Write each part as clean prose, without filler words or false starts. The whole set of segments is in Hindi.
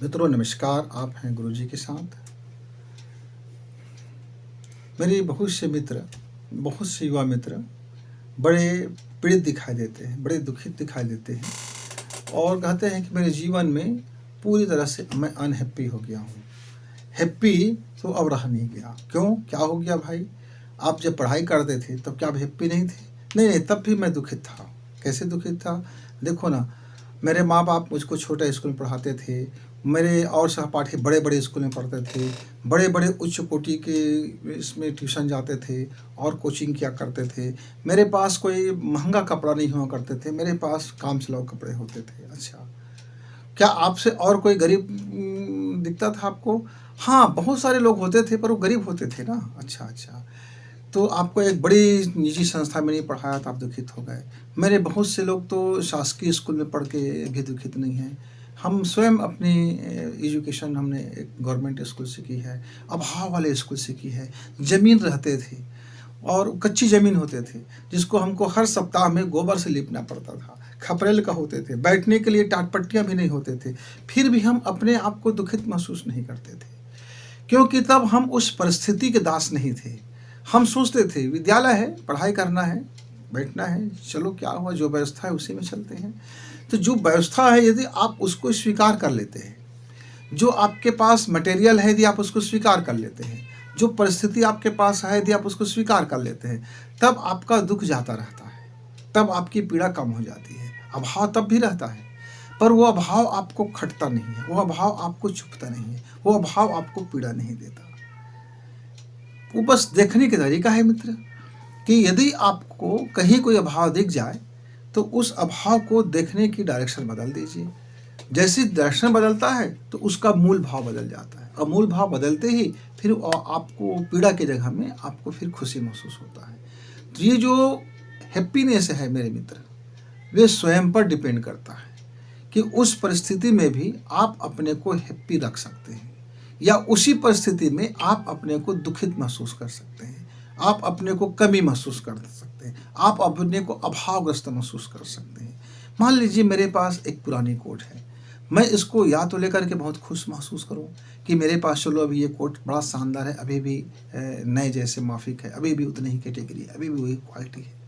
मित्रों नमस्कार, आप हैं गुरुजी के साथ। मेरे बहुत से मित्र, बहुत से युवा मित्र बड़े पीड़ित दिखाई देते हैं, बड़े दुखित दिखाई देते हैं और कहते हैं कि मेरे जीवन में पूरी तरह से मैं अनहैप्पी हो गया हूँ। हैप्पी तो अब रहा नहीं गया। क्यों, क्या हो गया भाई? आप जब पढ़ाई करते थे तब क्या आप हैप्पी नहीं थे? नहीं, तब भी मैं दुखित था। कैसे दुखित था? देखो ना, मेरे माँ बाप मुझको छोटे स्कूल में पढ़ाते थे, मेरे और सहपाठी बड़े बड़े स्कूल में पढ़ते थे, बड़े बड़े उच्च कोटि के इसमें ट्यूशन जाते थे और कोचिंग किया करते थे। मेरे पास कोई महंगा कपड़ा नहीं हुआ करते थे, मेरे पास काम चलाऊ कपड़े होते थे। अच्छा, क्या आपसे और कोई गरीब दिखता था आपको? हाँ, बहुत सारे लोग होते थे पर वो गरीब होते थे ना। अच्छा अच्छा, तो आपको एक बड़ी निजी संस्था में नहीं पढ़ाया तो आप दुखित हो गए। मेरे बहुत से लोग तो शासकीय स्कूल में पढ़ के भी दुखित नहीं हैं। हम स्वयं अपनी एजुकेशन हमने एक गवर्नमेंट स्कूल से की है, अभाव वाले स्कूल से की है। ज़मीन रहते थे और कच्ची ज़मीन होते थे जिसको हमको हर सप्ताह में गोबर से लिपना पड़ता था। खपरेल का होते थे, बैठने के लिए टाटपट्टियाँ भी नहीं होते थे। फिर भी हम अपने आप को दुखित महसूस नहीं करते थे, क्योंकि तब हम उस परिस्थिति के दास नहीं थे। हम सोचते थे विद्यालय है, पढ़ाई करना है, बैठना है, चलो क्या हुआ, जो व्यवस्था है उसी में चलते हैं। तो जो व्यवस्था है यदि आप उसको स्वीकार कर लेते हैं, जो आपके पास मटेरियल है यदि आप उसको स्वीकार कर लेते हैं, जो परिस्थिति आपके पास है यदि आप उसको स्वीकार कर लेते हैं, तब आपका दुख जाता रहता है, तब आपकी पीड़ा कम हो जाती है। अभाव तब भी रहता है पर वो अभाव आपको खटता नहीं है, वो अभाव आपको चुभता नहीं है, वो अभाव आपको पीड़ा नहीं देता। वो बस देखने का तरीका है मित्र, कि यदि आपको कहीं कोई अभाव दिख जाए तो उस अभाव को देखने की डायरेक्शन बदल दीजिए। जैसी डायरेक्शन बदलता है तो उसका मूल भाव बदल जाता है, और मूल भाव बदलते ही फिर आपको पीड़ा की जगह में आपको फिर खुशी महसूस होता है। तो ये जो हैप्पीनेस है मेरे मित्र, वे स्वयं पर डिपेंड करता है कि उस परिस्थिति में भी आप अपने को हैप्पी रख सकते हैं या उसी परिस्थिति में आप अपने को दुखित महसूस कर सकते हैं, आप अपने को कमी महसूस कर सकते हैं, आप अपने को अभावग्रस्त महसूस कर सकते हैं। मान लीजिए मेरे पास एक पुरानी कोट है, मैं इसको या तो लेकर के बहुत खुश महसूस करूं कि मेरे पास चलो अभी ये कोट बड़ा शानदार है, अभी भी नए जैसे माफिक है, अभी भी उतनी ही कैटेगरी है, अभी भी वही क्वालिटी है।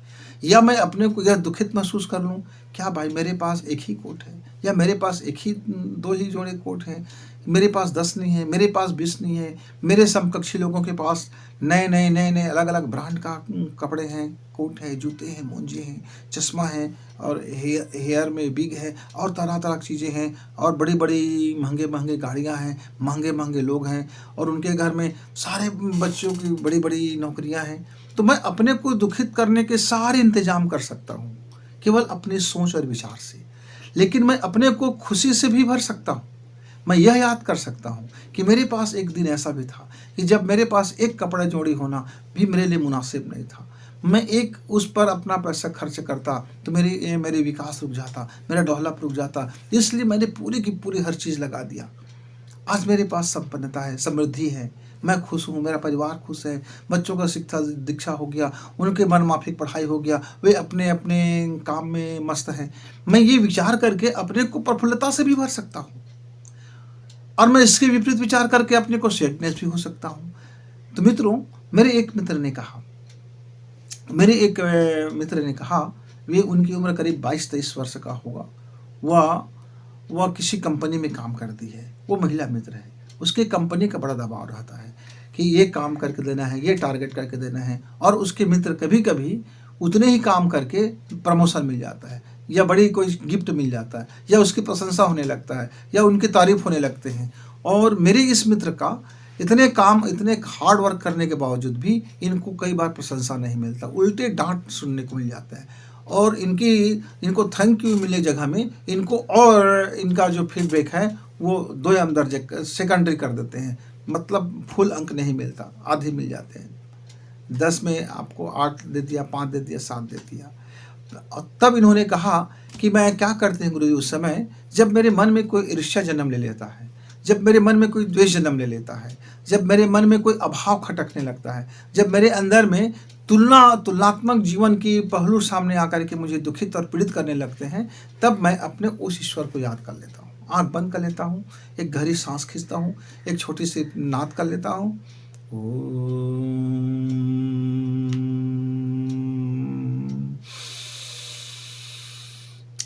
या मैं अपने को यह दुखित महसूस कर लूं, क्या भाई मेरे पास एक ही कोट है, या मेरे पास एक ही 2 ही जोड़े कोट हैं, मेरे पास 10 नहीं है, मेरे पास 20 नहीं है, मेरे समकक्षी लोगों के पास नए नए नए नए अलग अलग ब्रांड का कपड़े हैं, कोट है, जूते हैं, मोजे हैं, चश्मा है, और हेयर में बिग है, और तरह तरह की चीज़ें हैं, और बड़ी बड़ी महंगे महंगे गाड़ियाँ हैं, महंगे महंगे लोग हैं, और उनके घर में सारे बच्चों की बड़ी बड़ी नौकरियाँ हैं। तो मैं अपने को दुखित करने के सारे इंतजाम कर सकता हूँ केवल अपनी सोच और विचार से, लेकिन मैं अपने को खुशी से भी भर सकता हूँ। मैं यह याद कर सकता हूँ कि मेरे पास एक दिन ऐसा भी था कि जब मेरे पास एक कपड़ा जोड़ी होना भी मेरे लिए मुनासिब नहीं था। मैं एक उस पर अपना पैसा खर्च करता तो मेरी विकास रुक जाता, मेरा डेवलप रुक जाता, इसलिए मैंने पूरी की पूरी हर चीज़ लगा दिया। आज मेरे पास संपन्नता है, समृद्धि है, मैं खुश हूँ, मेरा परिवार खुश है, बच्चों का शिक्षा दीक्षा हो गया, उनके मन माफिक पढ़ाई हो गया, वे अपने अपने काम में मस्त हैं। मैं ये विचार करके अपने को प्रफुल्लता से भी भर सकता हूँ, और मैं इसके विपरीत विचार करके अपने को सैडनेस भी हो सकता हूँ। तो मित्रों, मेरे एक मित्र ने कहा, वे उनकी उम्र करीब 22-23 वर्ष का होगा, वह किसी कंपनी में काम करती है, वो महिला मित्र है। उसके कंपनी का बड़ा दबाव रहता है कि ये काम करके देना है, ये टारगेट करके देना है, और उसके मित्र कभी कभी उतने ही काम करके प्रमोशन मिल जाता है, या बड़ी कोई गिफ्ट मिल जाता है, या उसकी प्रशंसा होने लगता है, या उनकी तारीफ होने लगते हैं। और मेरे इस मित्र का इतने हार्ड वर्क करने के बावजूद भी इनको कई बार प्रशंसा नहीं मिलता, उल्टे डांट सुनने को मिल जाता है, और इनको थैंक यू मिलने जगह में इनको और इनका जो फीडबैक है वो 2 दर्जे सेकेंडरी कर देते हैं, मतलब फुल अंक नहीं मिलता, आधे मिल जाते हैं। 10 में आपको 8 दे दिया, 5 दे दिया, 7 दे दिया। तब इन्होंने कहा कि मैं क्या करते हैं गुरुजी, उस समय जब मेरे मन में कोई ईर्ष्या जन्म ले लेता है, जब मेरे मन में कोई द्वेष जन्म ले लेता है, जब मेरे मन में कोई अभाव खटकने लगता है, जब मेरे अंदर में तुलनात्मक जीवन की पहलू सामने आकर के मुझे दुखित और पीड़ित करने लगते हैं, तब मैं अपने उस ईश्वर को याद कर लेता हूँ। आँख बंद कर लेता हूँ, एक गहरी सांस खींचता हूँ, एक छोटी सी नाद कर लेता हूँ। ओम।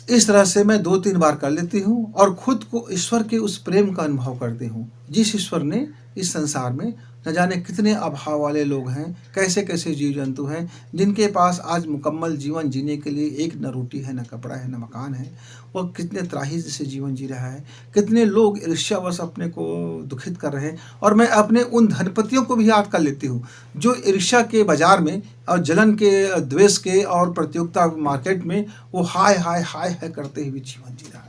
इस तरह से मैं 2-3 बार कर लेती हूँ और खुद को ईश्वर के उस प्रेम का अनुभव करती हूँ, जिस ईश्वर ने इस संसार में न जाने कितने अभाव वाले लोग हैं, कैसे-कैसे जीव-जंतु हैं, जिनके पास आज मुकम्मल जीवन जीने के लिए एक न रोटी है, न कपड़ा है, न मकान है। वह कितने त्राही से जीवन जी रहा है, कितने लोग ईर्ष्यावश अपने को दुखित कर रहे हैं। और मैं अपने उन धनपतियों को भी याद कर लेती हूँ, जो ईर्ष्या के बाज़ार में और जलन के, द्वेष के और प्रतियोगिता मार्केट में वो हाय, हाय, हाय, हाय करते हुए जीवन जी रहा है।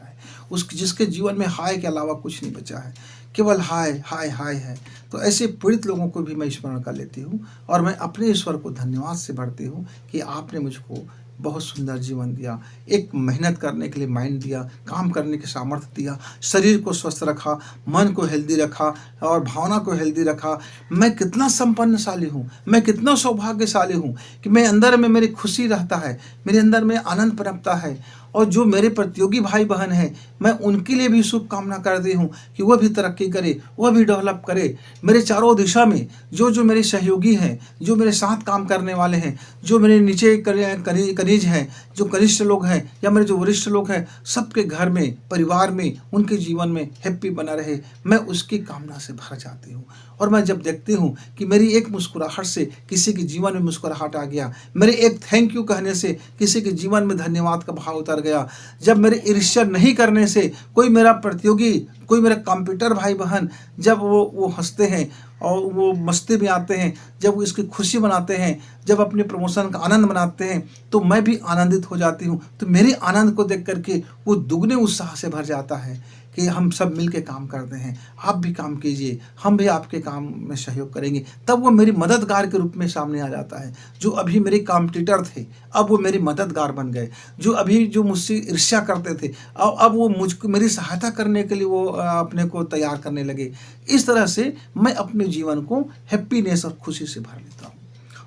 जिसके जीवन में हाय के अलावा कुछ नहीं बचा है, केवल हाय, हाय, हाय है। तो ऐसे पीड़ित लोगों को भी मैं स्मरण कर लेती हूँ और मैं अपने ईश्वर को धन्यवाद से भरती हूँ कि आपने मुझको बहुत सुंदर जीवन दिया, एक मेहनत करने के लिए माइंड दिया, काम करने की सामर्थ्य दिया, शरीर को स्वस्थ रखा, मन को हेल्दी रखा और भावना को हेल्दी रखा। मैं कितना संपन्नशाली हूँ, मैं कितना सौभाग्यशाली हूँ कि मैं अंदर में मेरी खुशी रहता है, मेरे अंदर में आनंद पनपता है। और जो मेरे प्रतियोगी भाई बहन हैं, मैं उनके लिए भी शुभकामना करती हूँ कि वह भी तरक्की करे, वह भी डेवलप करे। मेरे चारों दिशा में जो मेरे सहयोगी हैं, जो मेरे साथ काम करने वाले हैं, जो मेरे नीचे कनीज हैं, जो कनिष्ठ लोग हैं या मेरे जो वरिष्ठ लोग हैं, सबके घर में, परिवार में, उनके जीवन में हैप्पी बना रहे, मैं उसकी कामना से भर जाती हूँ। और मैं जब देखती हूँ कि मेरी एक मुस्कुराहट से किसी के जीवन में मुस्कुराहट आ गया, मेरे एक थैंक यू कहने से किसी के जीवन में धन्यवाद का भाव उतर गया, जब मेरे ईर्ष्या नहीं करने से कोई मेरा प्रतियोगी, कोई मेरा कंप्यूटर भाई बहन जब वो हंसते हैं और वो मस्ती में आते हैं, जब वो इसकी खुशी मनाते हैं, जब अपने प्रमोशन का आनंद मनाते हैं, तो मैं भी आनंदित हो जाती हूँ। तो मेरे आनंद को देख करके वो दुगने उत्साह से भर जाता है कि हम सब मिल के काम करते हैं, आप भी काम कीजिए, हम भी आपके काम में सहयोग करेंगे। तब वो मेरी मददगार के रूप में सामने आ जाता है। जो अभी मेरे कॉम्पिटिटर थे, अब वो मेरी मददगार बन गए। जो अभी जो मुझसे ईर्ष्या करते थे, अब वो मुझको मेरी सहायता करने के लिए वो अपने को तैयार करने लगे। इस तरह से मैं अपने जीवन को हैप्पीनेस और खुशी से भर लेता हूँ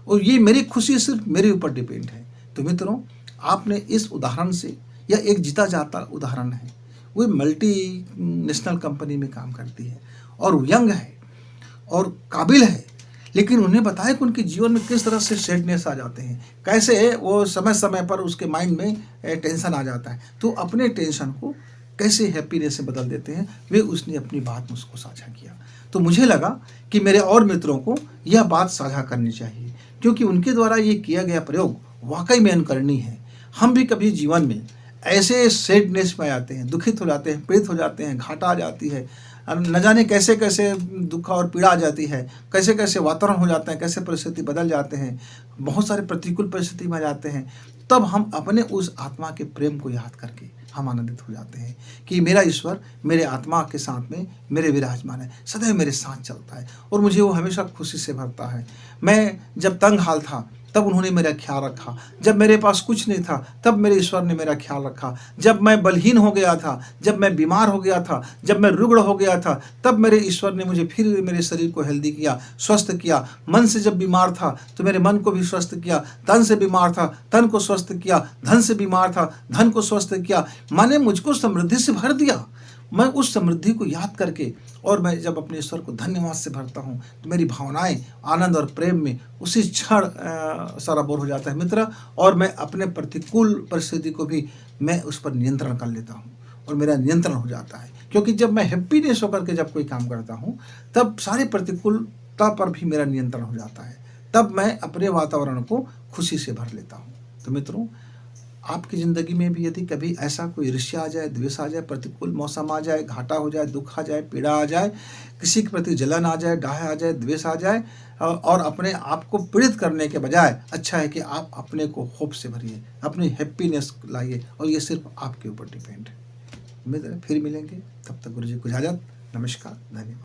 और ये मेरी खुशी सिर्फ मेरे ऊपर डिपेंड है। तो मित्रों, आपने इस उदाहरण से, यह एक जीता जाता उदाहरण है। वो मल्टी नेशनल कंपनी में काम करती है और यंग है और काबिल है, लेकिन उन्हें बताया कि उनके जीवन में किस तरह से सैडनेस आ जाते हैं, कैसे वो समय समय पर उसके माइंड में टेंशन आ जाता है, तो अपने टेंशन को कैसे हैप्पीनेस से बदल देते हैं, वे उसने अपनी बात मुझको साझा किया। तो मुझे लगा कि मेरे और मित्रों को यह बात साझा करनी चाहिए, क्योंकि उनके द्वारा ये किया गया प्रयोग वाकई में अनुकरणीय है। हम भी कभी जीवन में ऐसे सैडनेस में आते हैं, दुखित हो जाते हैं, पीड़ित हो जाते हैं, घाटा आ जाती है, न जाने कैसे कैसे दुख और पीड़ा आ जाती है, कैसे कैसे वातावरण हो जाते हैं, कैसे परिस्थिति बदल जाते हैं, बहुत सारे प्रतिकूल परिस्थिति में आ जाते हैं। तब हम अपने उस आत्मा के प्रेम को याद करके हम आनंदित हो जाते हैं कि मेरा ईश्वर मेरे आत्मा के साथ में मेरे विराजमान है, सदैव मेरे साथ चलता है और मुझे वो हमेशा खुशी से भरता है। मैं जब तंग हाल था तब उन्होंने मेरा ख्याल रखा, जब मेरे पास कुछ नहीं था तब मेरे ईश्वर ने मेरा ख्याल रखा, जब मैं बलहीन हो गया था, जब मैं बीमार हो गया था, जब मैं रुग्ण हो गया था, तब मेरे ईश्वर ने मुझे फिर मेरे शरीर को हेल्दी किया, स्वस्थ किया। मन से जब बीमार था तो मेरे मन को भी स्वस्थ किया, तन से बीमार था तन को स्वस्थ किया, धन से बीमार था धन को स्वस्थ किया, माने मुझको समृद्धि से भर दिया। मैं उस समृद्धि को याद करके और मैं जब अपने ईश्वर को धन्यवाद से भरता हूँ तो मेरी भावनाएं आनंद और प्रेम में उसी क्षण सराबोर हो जाता है मित्र, और मैं अपने प्रतिकूल परिस्थिति को भी मैं उस पर नियंत्रण कर लेता हूँ और मेरा नियंत्रण हो जाता है। क्योंकि जब मैं हैप्पीनेस होकर के जब कोई काम करता हूँ तब सारी प्रतिकूलता पर भी मेरा नियंत्रण हो जाता है, तब मैं अपने वातावरण को खुशी से भर लेता हूँ। तो मित्रों, आपकी ज़िंदगी में भी यदि कभी ऐसा कोई ईर्ष्या आ जाए, द्वेष आ जाए, प्रतिकूल मौसम आ जाए, घाटा हो जाए, दुख आ जाए, पीड़ा आ जाए, किसी के प्रति जलन आ जाए, डाह आ जाए, द्वेष आ जाए, और अपने आप को पीड़ित करने के बजाय अच्छा है कि आप अपने को होप से भरिए, अपनी हैप्पीनेस लाइए, और ये सिर्फ आपके ऊपर डिपेंड है। उम्मीद है फिर मिलेंगे, तब तक गुरु जी को इजाज़त। नमस्कार, धन्यवाद।